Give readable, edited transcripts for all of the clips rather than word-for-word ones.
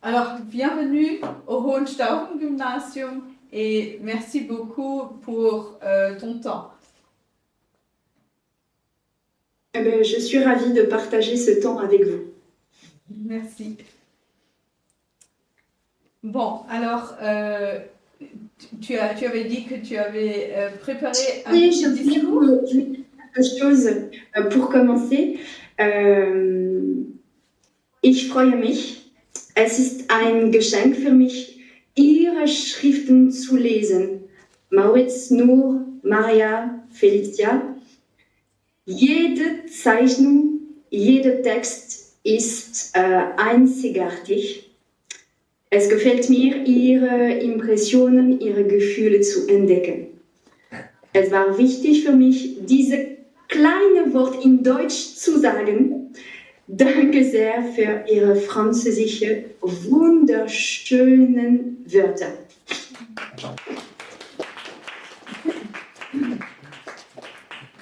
Alors, bienvenue au Hohenstaufen-Gymnasium et merci beaucoup pour ton temps. Je suis ravie de partager ce temps avec vous. Merci. Bon, alors, tu avais dit que tu avais préparé un petit discours. Quelque chose pour commencer. Ich freue mich. Es ist ein Geschenk für mich, Ihre Schriften zu lesen. Maurits, Nur, Maria, Felicia. Jede Zeichnung, jeder Text ist einzigartig. Es gefällt mir, Ihre Impressionen, Ihre Gefühle zu entdecken. Es war wichtig für mich, diese kleine Wort in Deutsch zu sagen. Danke sehr für Ihre französische, wunderschönen Wörter.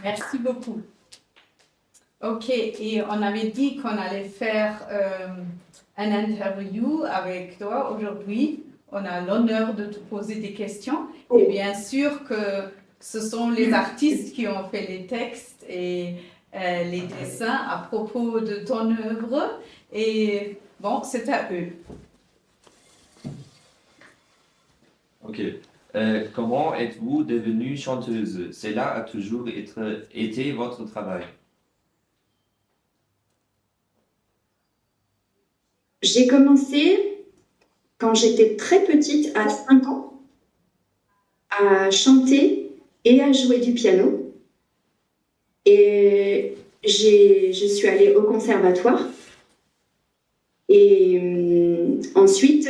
Merci beaucoup. Ok, et on avait dit qu'on allait faire un interview avec toi aujourd'hui. On a l'honneur de te poser des questions. Et bien sûr que ce sont les artistes qui ont fait les textes et les dessins à propos de ton œuvre. Et bon, c'est à eux. Ok. Comment êtes-vous devenue chanteuse? Cela a toujours été votre travail. J'ai commencé quand j'étais très petite, à 5 ans, à chanter et à jouer du piano. Et je suis allée au conservatoire. Et ensuite,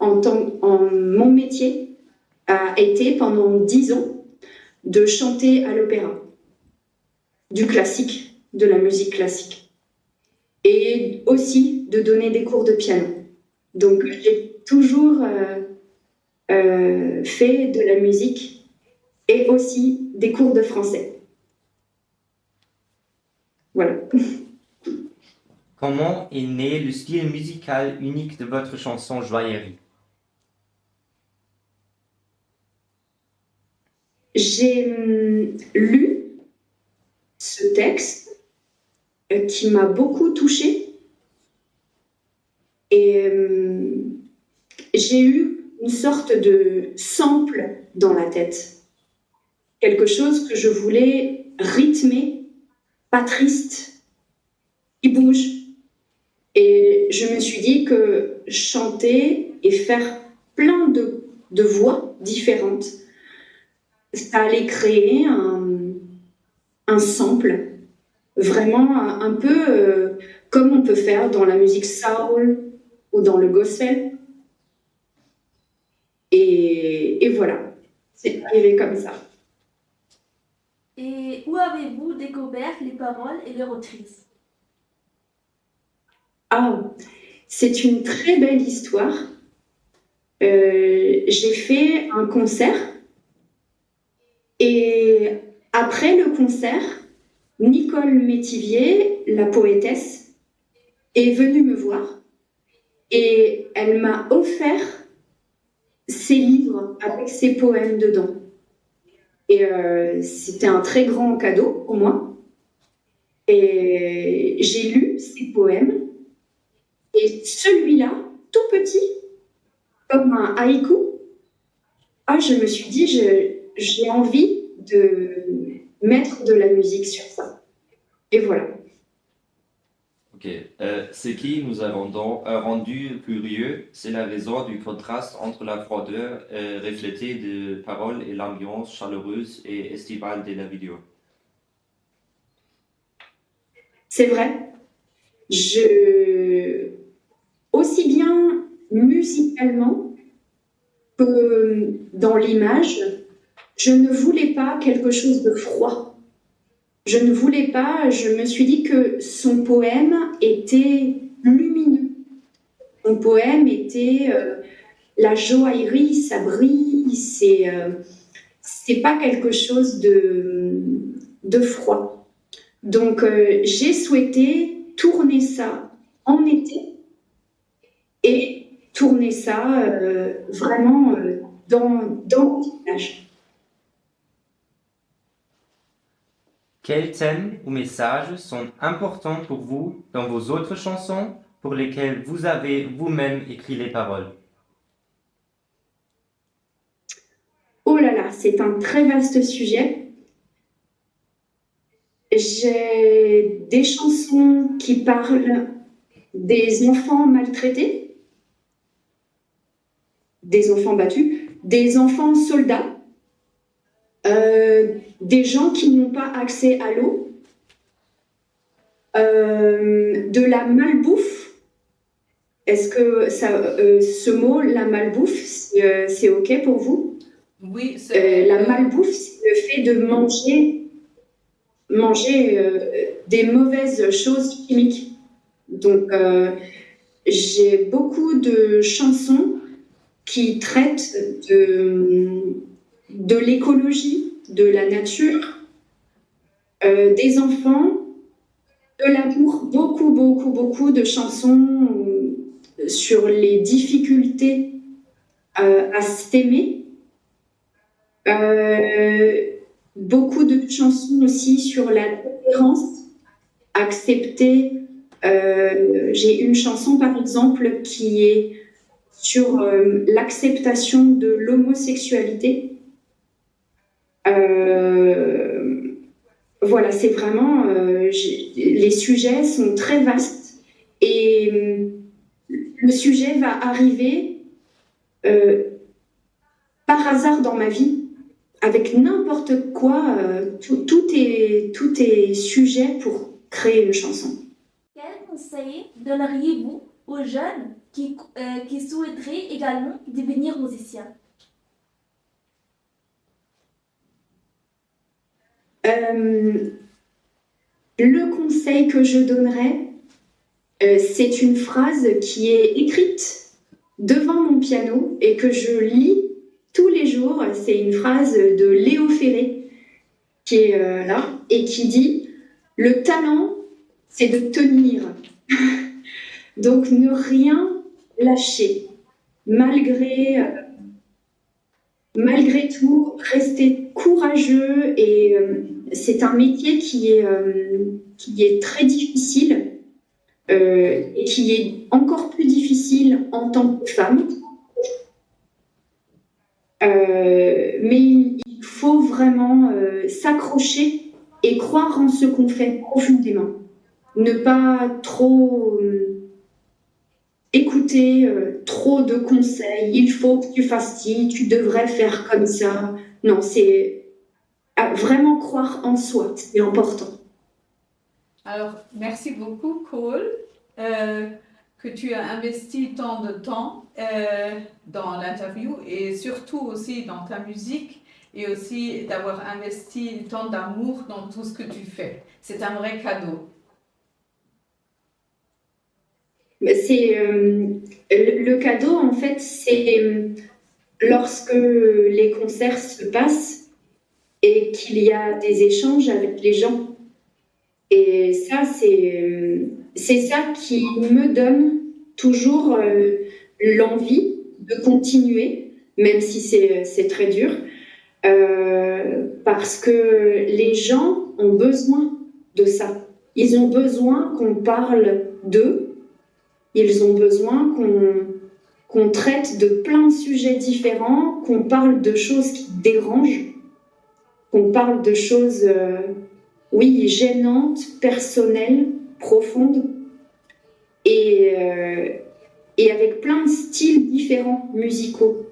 mon métier a été pendant 10 ans de chanter à l'opéra, du classique, de la musique classique. Et aussi de donner des cours de piano. Donc, j'ai toujours fait de la musique et aussi des cours de français. Voilà. Comment est né le style musical unique de votre chanson Joaillerie? J'ai lu ce texte qui m'a beaucoup touchée et j'ai eu une sorte de sample dans la tête. Quelque chose que je voulais rythmer, pas triste, qui bouge. Et je me suis dit que chanter et faire plein de voix différentes, ça allait créer un sample, vraiment un peu comme on peut faire dans la musique soul ou dans le gospel. Et voilà, c'est arrivé comme ça. Et où avez-vous découvert les paroles et leur autrice? Ah, c'est une très belle histoire. J'ai fait un concert et après le concert, Nicole Métivier, la poétesse, est venue me voir et elle m'a offert ses livres avec ses poèmes dedans. Et c'était un très grand cadeau pour moi. Et j'ai lu ses poèmes. Et celui-là, tout petit, comme un haïku, je me suis dit, j'ai envie de mettre de la musique sur ça. Et voilà. Ok. Ce qui nous a rendu curieux, c'est la raison du contraste entre la froideur reflétée de paroles et l'ambiance chaleureuse et estivale de la vidéo. C'est vrai. Aussi bien musicalement que dans l'image, je ne voulais pas quelque chose de froid. Je ne voulais pas, je me suis dit que son poème était lumineux. Son poème était la joaillerie, ça brille, c'est pas quelque chose de froid. Donc j'ai souhaité tourner ça en été et tourner ça vraiment dans l'image. Quels thèmes ou messages sont importants pour vous dans vos autres chansons pour lesquelles vous avez vous-même écrit les paroles? Oh là là, c'est un très vaste sujet. J'ai des chansons qui parlent des enfants maltraités, des enfants battus, des enfants soldats, des gens qui n'ont pas accès à l'eau, de la malbouffe. Est-ce que ce mot, la malbouffe, c'est OK pour vous? Oui, c'est La malbouffe, c'est le fait de manger des mauvaises choses chimiques. Donc, j'ai beaucoup de chansons qui traitent de l'écologie, de la nature, des enfants, de l'amour, beaucoup de chansons sur les difficultés à s'aimer. Beaucoup de chansons aussi sur la tolérance, accepter. J'ai une chanson par exemple qui est sur l'acceptation de l'homosexualité. Voilà, c'est vraiment les sujets sont très vastes et le sujet va arriver par hasard dans ma vie. Avec n'importe quoi, tout est sujet pour créer une chanson. Quel conseil donneriez-vous aux jeunes qui souhaiteraient également devenir musiciens? Le conseil que je donnerais, c'est une phrase qui est écrite devant mon piano et que je lis tous les jours. C'est une phrase de Léo Ferré qui est là et qui dit « Le talent, c'est de tenir ». Donc ne rien lâcher. Malgré tout, rester courageux et c'est un métier qui est très difficile et qui est encore plus difficile en tant que femme. Mais il faut vraiment s'accrocher et croire en ce qu'on fait profondément. Ne pas trop écouter trop de conseils. Il faut que tu fasses ci, tu devrais faire comme ça. Non, c'est vraiment croire en soi, c'est important. Alors, merci beaucoup, Cole, que tu as investi tant de temps dans l'interview et surtout aussi dans ta musique et aussi d'avoir investi tant d'amour dans tout ce que tu fais. C'est un vrai cadeau. C'est le cadeau, en fait, c'est lorsque les concerts se passent et qu'il y a des échanges avec les gens. Et ça, c'est ça qui me donne toujours l'envie de continuer, même si c'est très dur, parce que les gens ont besoin de ça. Ils ont besoin qu'on parle d'eux, ils ont besoin qu'on traite de plein de sujets différents, qu'on parle de choses qui dérangent, qu'on parle de choses... oui, gênante, personnelle, profonde, et avec plein de styles différents musicaux.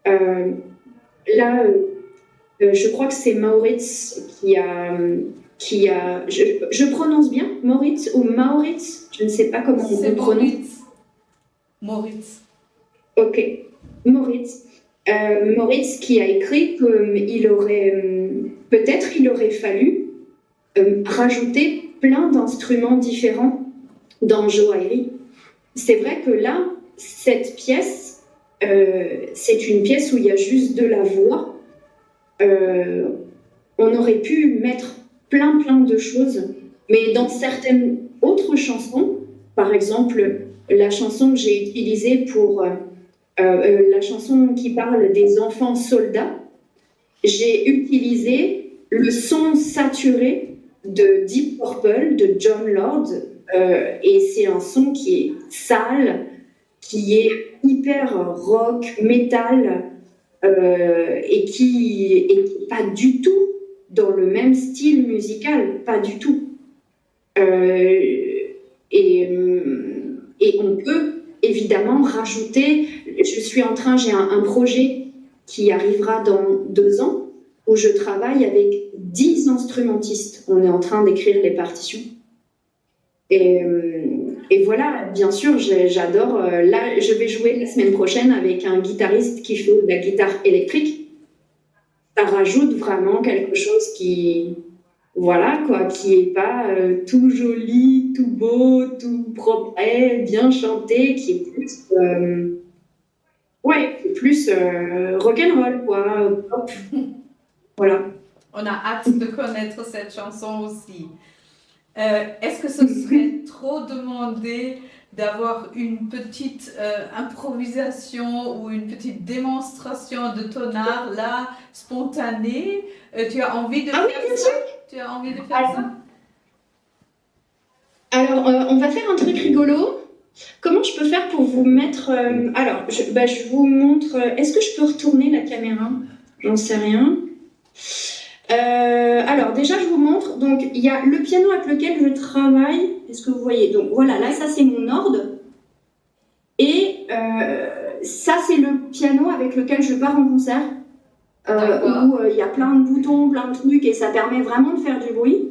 Là, je crois que c'est Maurits qui a je prononce bien Maurits ou Maurits, je ne sais pas comment on prononce. Maurits. Ok, Maurits. Maurits qui a écrit qu'il aurait peut-être il aurait fallu rajouter plein d'instruments différents dans Joaillerie. C'est vrai que là, cette pièce, c'est une pièce où il y a juste de la voix. On aurait pu mettre plein de choses, mais dans certaines autres chansons, par exemple, la chanson que j'ai utilisée pour la chanson qui parle des enfants soldats, j'ai utilisé le son saturé de Deep Purple, de John Lord, et c'est un son qui est sale, qui est hyper rock, métal, et qui est pas du tout dans le même style musical, pas du tout. Et on peut évidemment rajouter, j'ai un projet qui arrivera dans 2 ans, où je travaille avec 10 instrumentistes. On est en train d'écrire les partitions. Et voilà, bien sûr, j'adore. Là, je vais jouer la semaine prochaine avec un guitariste qui fait de la guitare électrique. Ça rajoute vraiment quelque chose qui, voilà, quoi, qui est pas tout joli, tout beau, tout propre, bien chanté, qui est plus, plus rock'n'roll, quoi, pop. Voilà. On a hâte de connaître cette chanson aussi. Est-ce que ce serait trop demandé d'avoir une petite improvisation ou une petite démonstration de ton art là, spontanée? Tu as envie de faire ça? Tu as envie de faire ça? Alors, on va faire un truc rigolo. Comment je peux faire pour vous mettre... alors, je vous montre... Est-ce que je peux retourner la caméra? J'en sais rien. Alors, déjà, je vous montre. Donc, il y a le piano avec lequel je travaille. Est-ce que vous voyez? Donc, voilà, là, ça, c'est mon orgue. Et ça, c'est le piano avec lequel je pars en concert. Où il y a plein de boutons, plein de trucs, et ça permet vraiment de faire du bruit.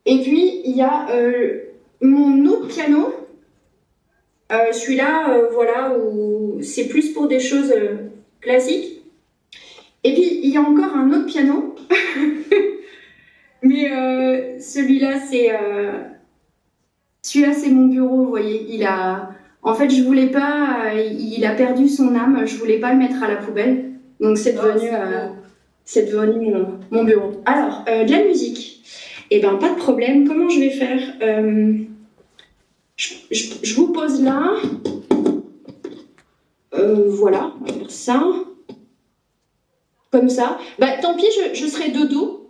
Et puis, il y a mon autre piano. Celui-là, voilà, où c'est plus pour des choses classiques. Et puis, il y a encore un autre piano. Mais celui-là, c'est mon bureau, vous voyez. En fait, je voulais pas... il a perdu son âme. Je voulais pas le mettre à la poubelle. Donc, c'est devenu mon bureau. Alors, de la musique. Eh ben, pas de problème. Comment je vais faire? Je vous pose là. Voilà, on va faire ça. Comme ça. Bah, tant pis, je serai de dos.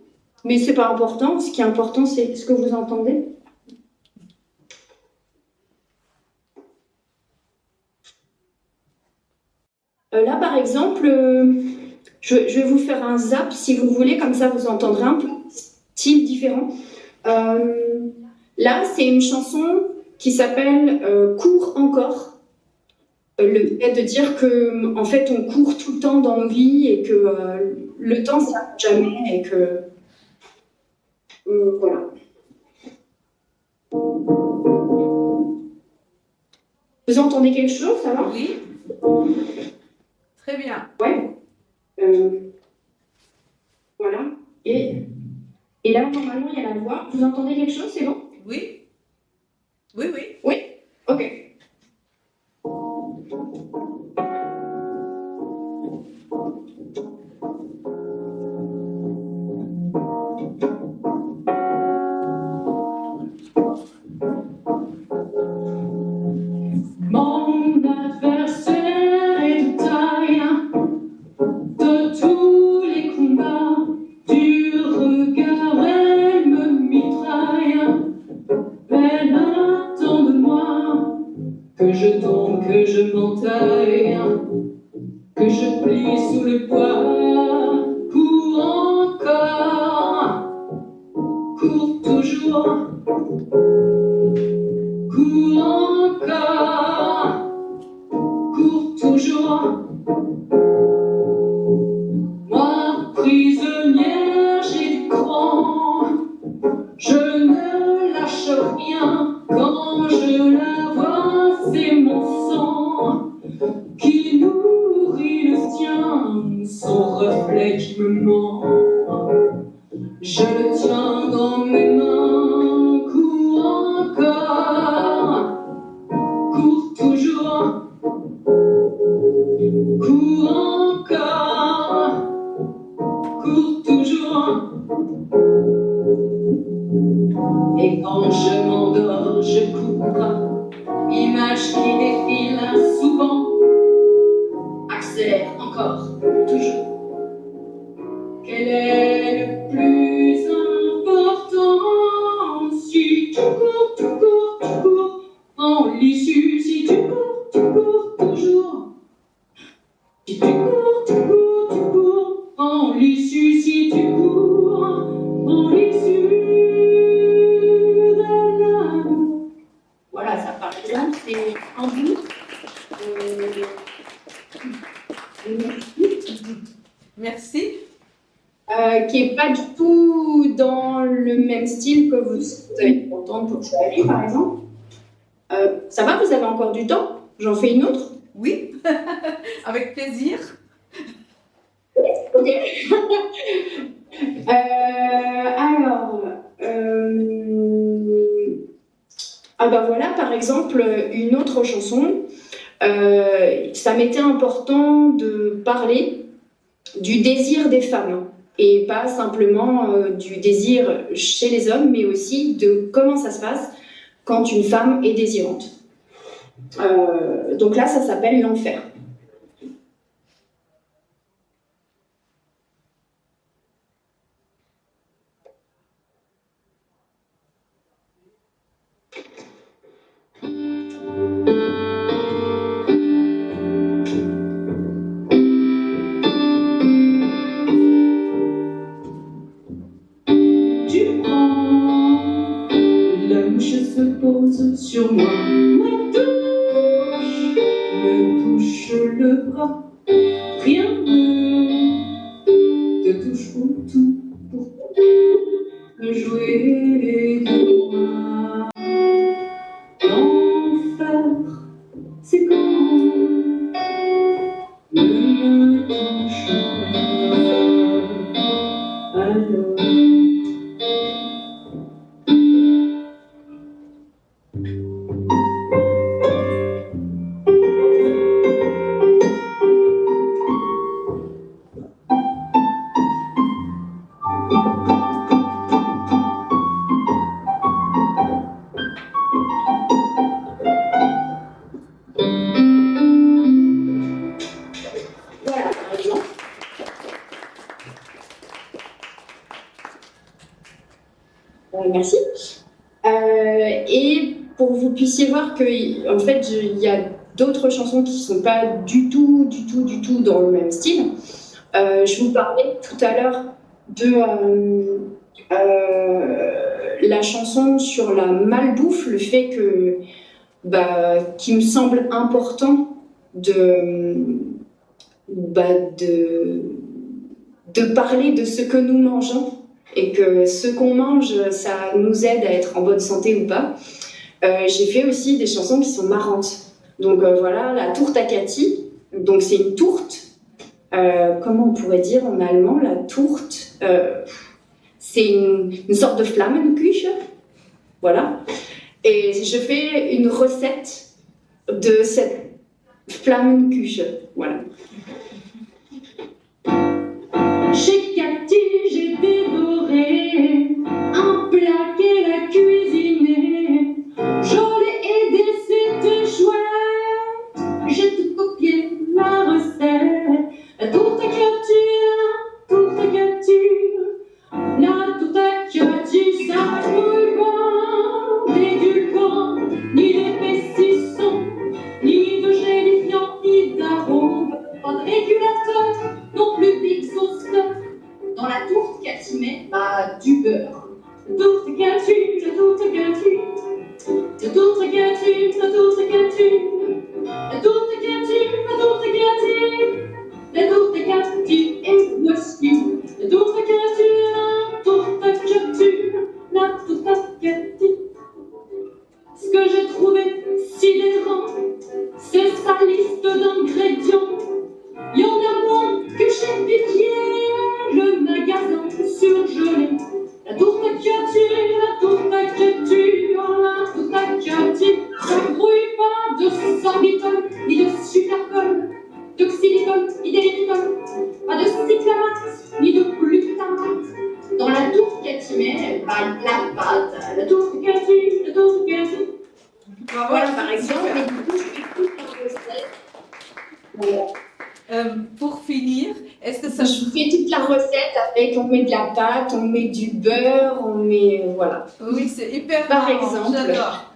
Mais c'est pas important. Ce qui est important, c'est ce que vous entendez. Là, par exemple, je vais vous faire un zap, si vous voulez. Comme ça, vous entendrez un peu style différent. Là, c'est une chanson qui s'appelle Cours encore. Le fait de dire que en fait on court tout le temps dans nos vies et que le temps ça s'arrête jamais et que voilà. Vous entendez quelque chose, ça va? Oui. Très bien. Ouais. Voilà. Et là normalement il y a la voix. Vous entendez quelque chose, c'est bon? Oui. Oui, oui. Oui. Ok. Mon adversaire est de taille, de tous les combats, du regard elle me mitraille. Elle attend de moi que je tombe, que je m'entaille, que je plie sous le poids. Cours encore, cours toujours, cours encore, cours toujours. Moi, prisonnière, j'ai du cran, je ne lâche rien. Quand je la vois, c'est mon sang qui nourrit le sien, son reflet qui me ment. Je le tiens dans mes mains. Cours encore, cours toujours, cours encore, cours toujours. Et quand je m'endors, je cours. Images qui défilent souvent, accélère encore, toujours. Quel est le plus important? Si tu cours en l'issue. Si tu cours toujours. Si tu cours en l'issue. Si tu cours en l'issue de l'amour. Voilà, ça par exemple, c'est en bout. Merci. Qui n'est pas du tout dans le même style que vous avez pu entendre pour Chouali, par exemple. Ça va, vous avez encore du temps? J'en fais une autre? Oui, avec plaisir. Ok. Alors, ah ben voilà, par exemple, une autre chanson. Ça m'était important de parler du désir des femmes. Et pas simplement du désir chez les hommes, mais aussi de comment ça se passe quand une femme est désirante. Donc là, ça s'appelle l'enfer. Sur moi, me touche le bras, rien ne te touche pour tout, pour jouer les doigts. L'enfer, c'est quand ne me touche pas, alors. Merci. Et pour que vous puissiez voir que, en fait, il y a d'autres chansons qui ne sont pas du tout dans le même style. Je vous parlais tout à l'heure de la chanson sur la malbouffe, le fait que, qu'il me semble important de parler de ce que nous mangeons. Et que ce qu'on mange, ça nous aide à être en bonne santé ou pas. J'ai fait aussi des chansons qui sont marrantes. Donc voilà, la tourte à Cathy. Donc c'est une tourte. Comment on pourrait dire en allemand, la tourte? C'est une sorte de Flammenküche. Voilà. Et je fais une recette de cette Flammenküche. Voilà. Chez Cathy, j'ai dévoré un plat qu'elle a cuisiné. Je l'ai aidé, c'était chouette. J'ai tout copié la recette. La tourte à Cathy, la tourte à Cathy. La tourte à Cathy, ça brûle pas d'édulcorant, ni d'épaississant, ni de gélifiant, ni d'arôme. Pas de régulateur, non plus d'exhausteur. Dans la tourte Cathy met du beurre. La tourte Cathy, la tourte Cathy. La tourte Cathy, la tourte Cathy. La tourte Cathy, la tourte Cathy. La tourte Cathy est nostalgique. La tourte Cathy, la tourte Cathy. La tourte Cathy. Ce que j'ai trouvé sidérant, c'est sa liste d'ingrédients. Il y en a moins que chez Pipier, le magasin surgelé. La tourte à Cathy, la tourte à Cathy, la tourte à Cathy. Ça grouille pas de sorbitol, ni de supercol, de xylitol, ni d'érythritol. Pas de va Voilà, voir. par exemple, et du coup, j'écoute la recette. Voilà. Pour finir, est-ce que ça... Je fais toute la recette avec, on met de la pâte, on met du beurre, on met, voilà. Oui, c'est hyper Par marrant, exemple. j'adore.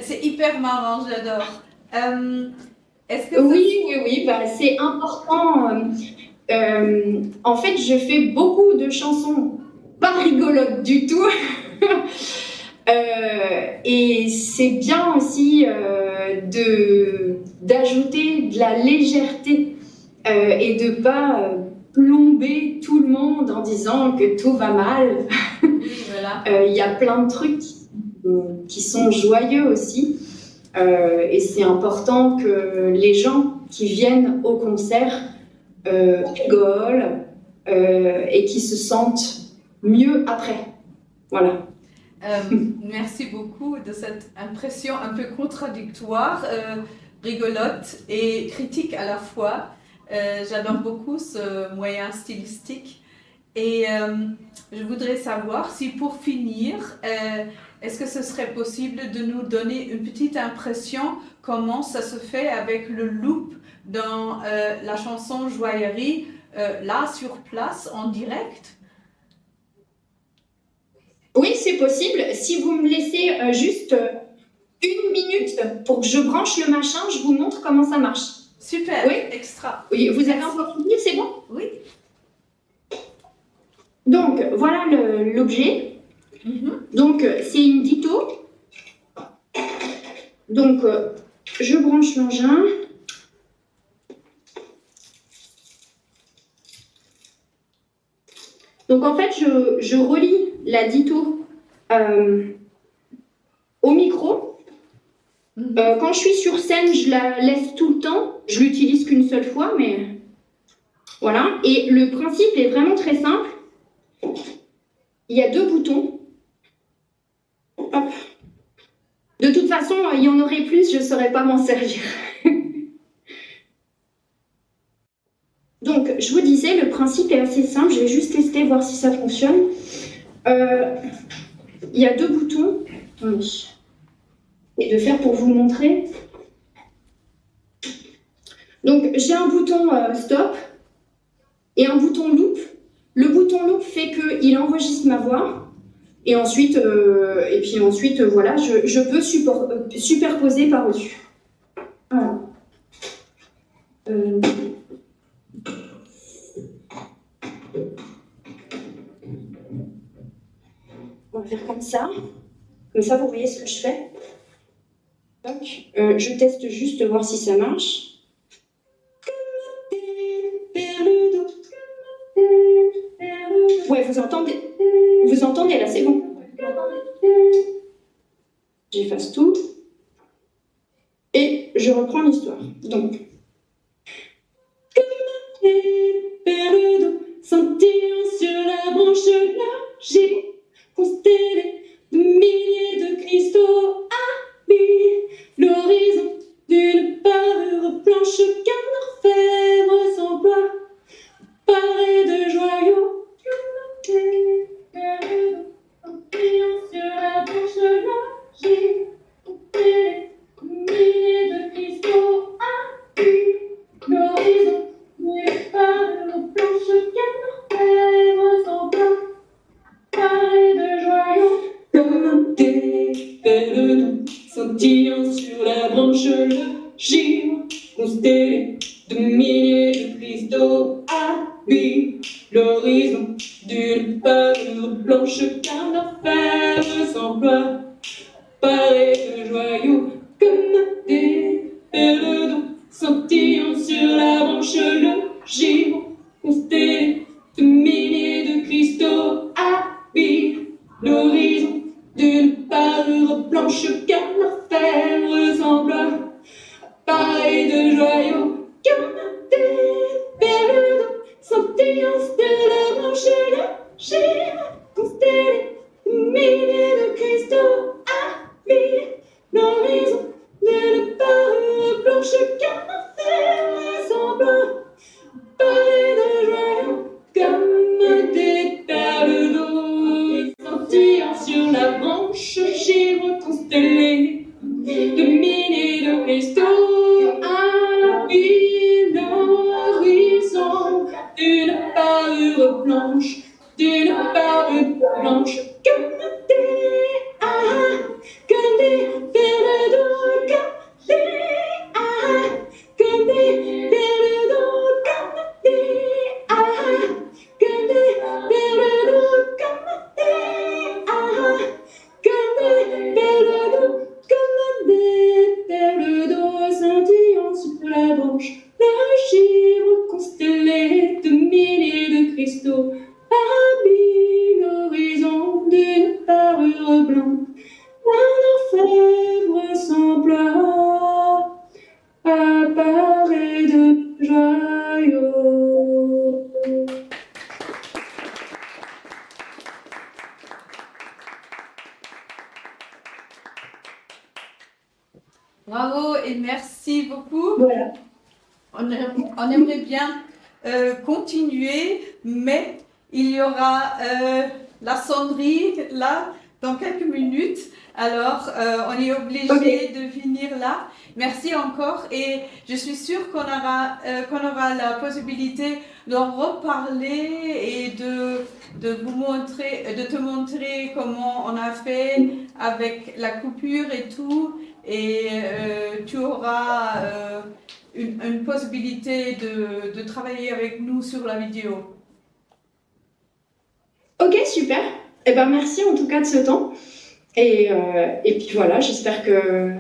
C'est hyper marrant, j'adore. Est-ce que Oui, bah, c'est important. En fait, je fais beaucoup de chansons pas rigolotes du tout. Et c'est bien aussi d'ajouter de la légèreté et de pas plomber tout le monde en disant que tout va mal. Oui, voilà. Il y a plein de trucs qui sont joyeux aussi. Et c'est important que les gens qui viennent au concert rigolent et qui se sentent mieux après. Voilà. Merci beaucoup de cette impression un peu contradictoire, rigolote et critique à la fois. J'adore beaucoup ce moyen stylistique. Et je voudrais savoir si pour finir, est-ce que ce serait possible de nous donner une petite impression comment ça se fait avec le loop dans la chanson Joaillerie, là sur place, en direct? Oui, c'est possible. Si vous me laissez juste 1 minute pour que je branche le machin, je vous montre comment ça marche. Super, Oui. Extra. Oui, vous avez encore fini, c'est bon? Oui. Donc, voilà l'objet. Donc, c'est une ditto. Donc, je branche l'engin. Donc, en fait, je relie la ditto au micro. Quand je suis sur scène, je la laisse tout le temps. Je l'utilise qu'une seule fois, mais voilà. Et le principe est vraiment très simple. Il y a 2 boutons. Hop. De toute façon, il y en aurait plus, je ne saurais pas m'en servir. Donc, je vous disais, le principe est assez simple. Je vais juste tester, voir si ça fonctionne. Il y a 2 boutons. Attendez. Et de faire pour vous montrer. Donc, j'ai un bouton stop et un bouton loop. Le bouton loop fait qu'il enregistre ma voix. Et ensuite, voilà, je peux superposer par-dessus. Voilà. On va faire comme ça. Comme ça, vous voyez ce que je fais. Donc, je teste juste de voir si ça marche. Ouais, vous entendez là, c'est bon. J'efface tout. Et je reprends l'histoire. Donc. Vers le dos, scintillant sur la branche logis, constellé de milliers de cristaux habillent l'horizon d'une parure blanche qu'un orfèvre s'emploie, paré de joyaux. Vers le dos, scintillant sur la branche logis, constellé de milliers de cristaux habillent l'horizon. D'une parure blanche qu'un orfèvre s'emploie, paré de joyaux. Comme un thé, vers le dos, scintillant sur la branche le givre, constellé de milliers de cristaux habille l'horizon. D'une parure blanche qu'un orfèvre s'emploie, paré de joyaux. Comme un thé, vers le dos, scintillant sur la branche le givre, constellé de milliers de cristaux habille l'horizon. D'une parure blanche qu'un orfèvre s'emploie, paré de joyaux. Comme un thé, vers le dos, scintillant sur la branche le givre, constellé de milliers de cristaux habille Christo a mis l'horizon d'une parure blanche, comme des perles d'eau, comme des perles d'eau, comme des perles d'eau, comme des perles d'eau scintillant sur la branche, le givre constellé de milliers de cristaux habille l'horizon d'une parure blanche. Un orfèvre semblera apparaît de joyaux. Bravo et merci beaucoup. Voilà. On aimerait bien continuer, mais il y aura la sonnerie là dans quelques minutes. Alors, on est obligé de finir là. Merci encore et je suis sûre qu'on aura la possibilité d'en reparler et de vous montrer, de te montrer comment on a fait avec la coupure et tout. Et tu auras une possibilité de travailler avec nous sur la vidéo. Ok, super. Eh ben, merci en tout cas de ce temps. Et puis voilà, j'espère que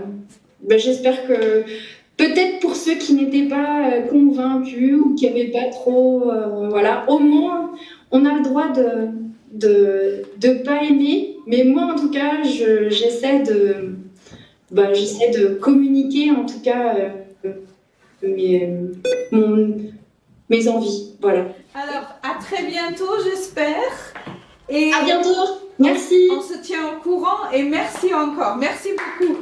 peut-être pour ceux qui n'étaient pas convaincus ou qui n'avaient pas trop, voilà, au moins on a le droit de pas aimer. Mais moi en tout cas, j'essaie de communiquer en tout cas mes envies. Voilà. Alors, à très bientôt, j'espère. Et À bientôt. Merci. on se tient au courant et merci encore. Merci beaucoup.